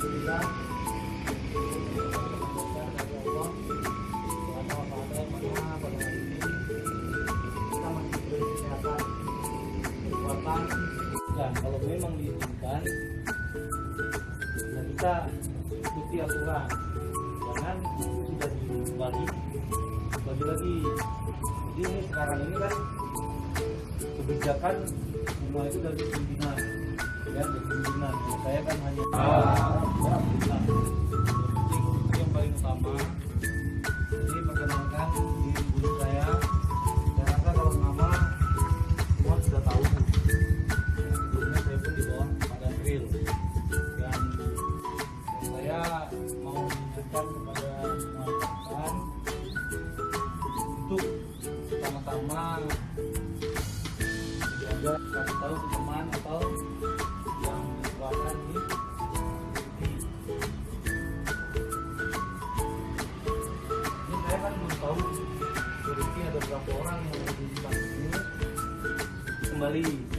Alhamdulillah dari Allah Subhanahu wa Ta'ala, mana pada hari ini kita masih diberi kesehatan, kekuatan. Dan kalau memang diizinkan, ya kita ikuti aturan. Jangan itu sudah dibagi lagi. Jadi ini sekarang ini kan kebijakan semua itu dari pimpinan, ya dari pimpinan. Saya kan hanya yang paling utama. Jadi perkenalkan diri guru saya rasa kalau nama semua sudah tahu. Sebelumnya saya pun di bawah Pak Danril, dan saya mau menunjukkan kepada semua rekan untuk sama-sama dijaga, kasih tahu ke teman atau yang merupakan di ini. Saya kan belum tahu security ada berapa orang yang di tempat ini kembali.